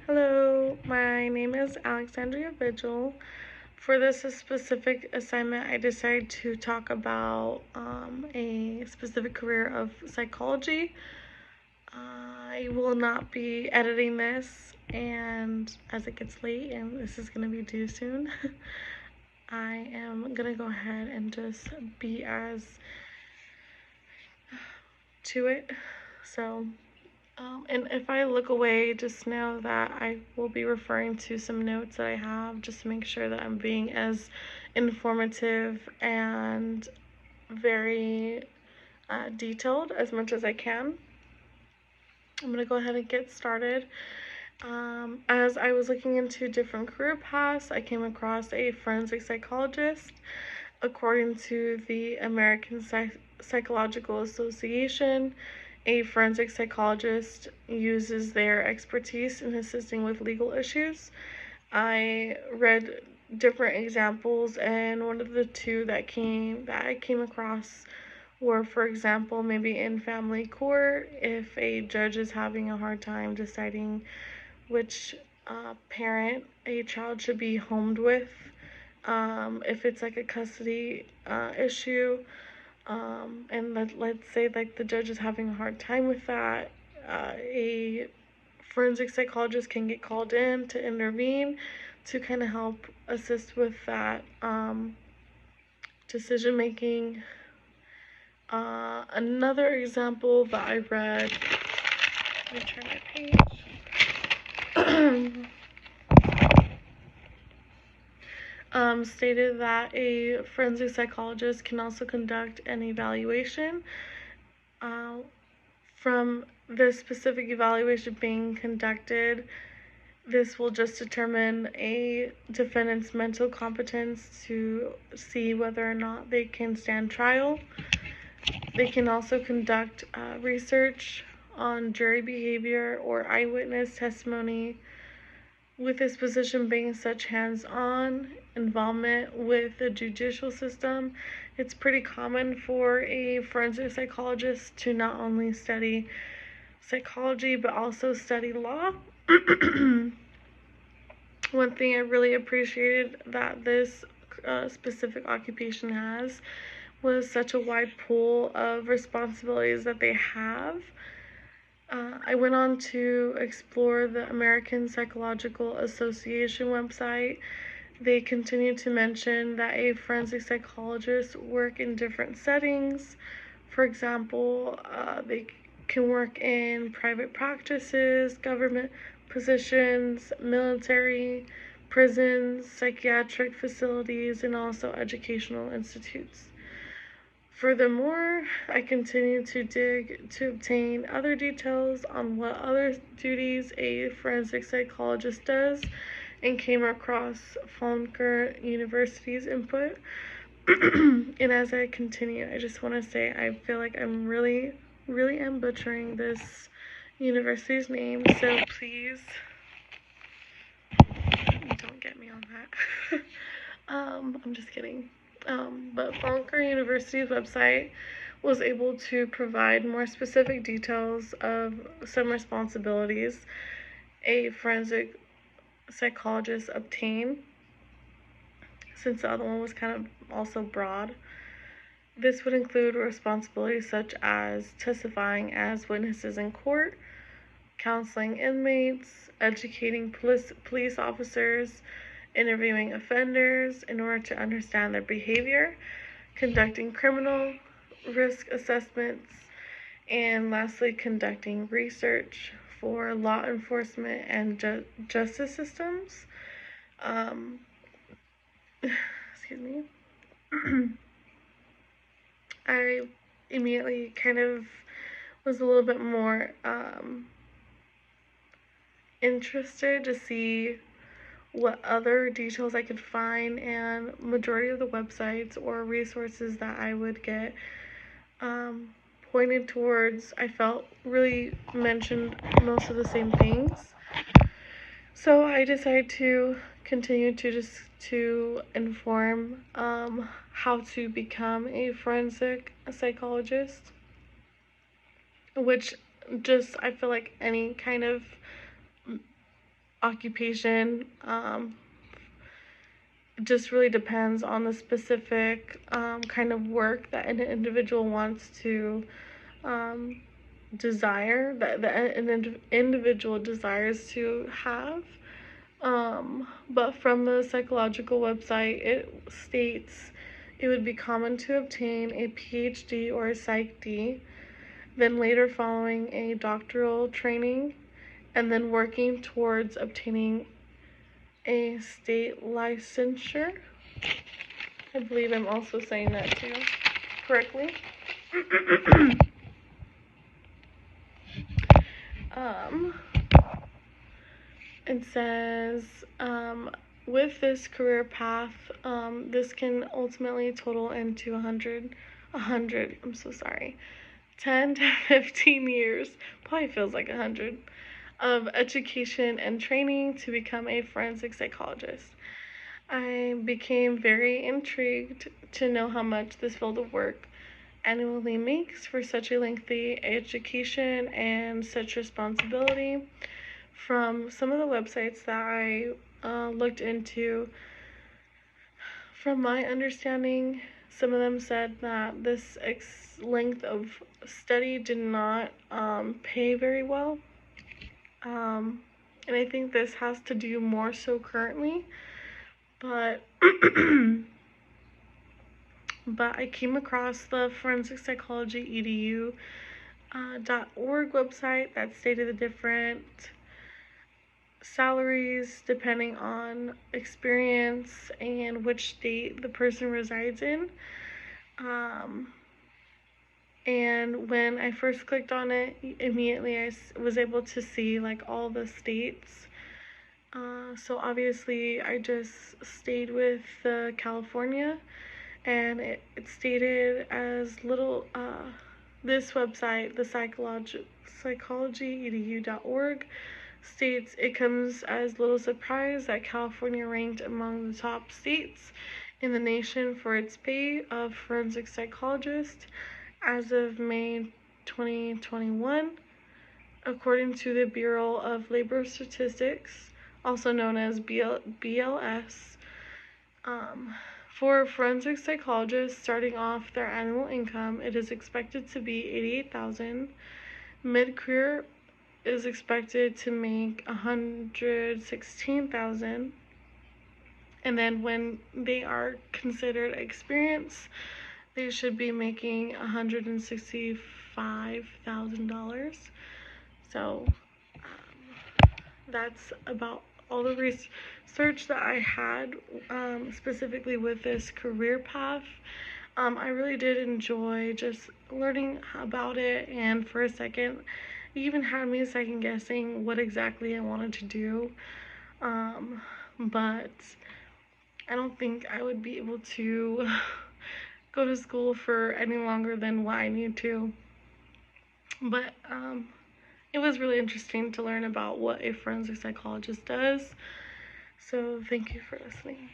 Hello, my name is Alexandria Vigil. For this specific assignment, I decided to talk about a specific career of psychology. I will not be editing this, and as it gets late and this is going to be due soon, I am going to go ahead and just be as to it. So, and if I look away, just know that I will be referring to some notes that I have just to make sure that I'm being as informative and very detailed as much as I can. I'm going to go ahead and get started. As I was looking into different career paths, I came across a forensic psychologist. According to the American Psychological Association, a forensic psychologist uses their expertise in assisting with legal issues. I read different examples, and one of the two that I came across were, for example, maybe in family court, if a judge is having a hard time deciding which parent a child should be homed with, if it's like a custody issue. And let's say like the judge is having a hard time with that, a forensic psychologist can get called in to intervene to kind of help assist with that decision making. Another example that I read, let me turn my page. Stated that a forensic psychologist can also conduct an evaluation. From the specific evaluation being conducted, this will just determine a defendant's mental competence to see whether or not they can stand trial. They can also conduct research on jury behavior or eyewitness testimony, with this position being such hands-on involvement with the judicial system. It's pretty common for a forensic psychologist to not only study psychology but also study law. One thing I really appreciated that this specific occupation has was such a wide pool of responsibilities that they have. I went on to explore the American Psychological Association website. They continue to mention that a forensic psychologist work in different settings. For example, they can work in private practices, government positions, military, prisons, psychiatric facilities, and also educational institutes. Furthermore, I continue to dig to obtain other details on what other duties a forensic psychologist does, and came across Falkner University's input. And as I continue, I just want to say I feel like I'm really am butchering this university's name, so please don't get me on that. I'm just kidding. But Falkner University's website was able to provide more specific details of some responsibilities a forensic psychologist obtain, since the other one was kind of also broad. This would include responsibilities such as testifying as witnesses in court, counseling inmates, educating police officers, interviewing offenders in order to understand their behavior, conducting criminal risk assessments, and lastly, conducting research for law enforcement and justice systems. Excuse me. I immediately kind of was a little bit more interested to see what other details I could find, and majority of the websites or resources that I would get pointed towards, I felt really mentioned most of the same things. So I decided to continue to inform how to become a forensic psychologist, which just I feel like any kind of occupation. Just really depends on the specific kind of work that an individual wants to desire, that an individual desires to have. But from the psychological website, it states it would be common to obtain a PhD or a Psych D, then later following a doctoral training, and then working towards obtaining a state licensure. I believe I'm also saying that too correctly. It says, with this career path, this can ultimately total into 10 to 15 years, probably feels like 100, of education and training to become a forensic psychologist. I became very intrigued to know how much this field of work annually makes for such a lengthy education and such responsibility. From some of the websites that I looked into, from my understanding, some of them said that this length of study did not pay very well. And I think this has to do more so currently. But but I came across the Forensic Psychology .org website that stated the different salaries depending on experience and which state the person resides in. And when I first clicked on it, immediately I was able to see like all the states. So obviously I just stayed with California, and it stated as little, this website, the psychologyedu.org, states it comes as little surprise that California ranked among the top states in the nation for its pay of forensic psychologists as of May 2021, according to the Bureau of Labor Statistics, also known as BLS. For forensic psychologists starting off their annual income, it is expected to be $88,000. Mid-career is expected to make $116,000. And then when they are considered experienced, they should be making $165,000. So that's about all the research that I had, specifically with this career path. I really did enjoy just learning about it, and for a second, it even had me second guessing what exactly I wanted to do. But I don't think I would be able to go to school for any longer than what I need to. But it was really interesting to learn about what a forensic psychologist does. So thank you for listening.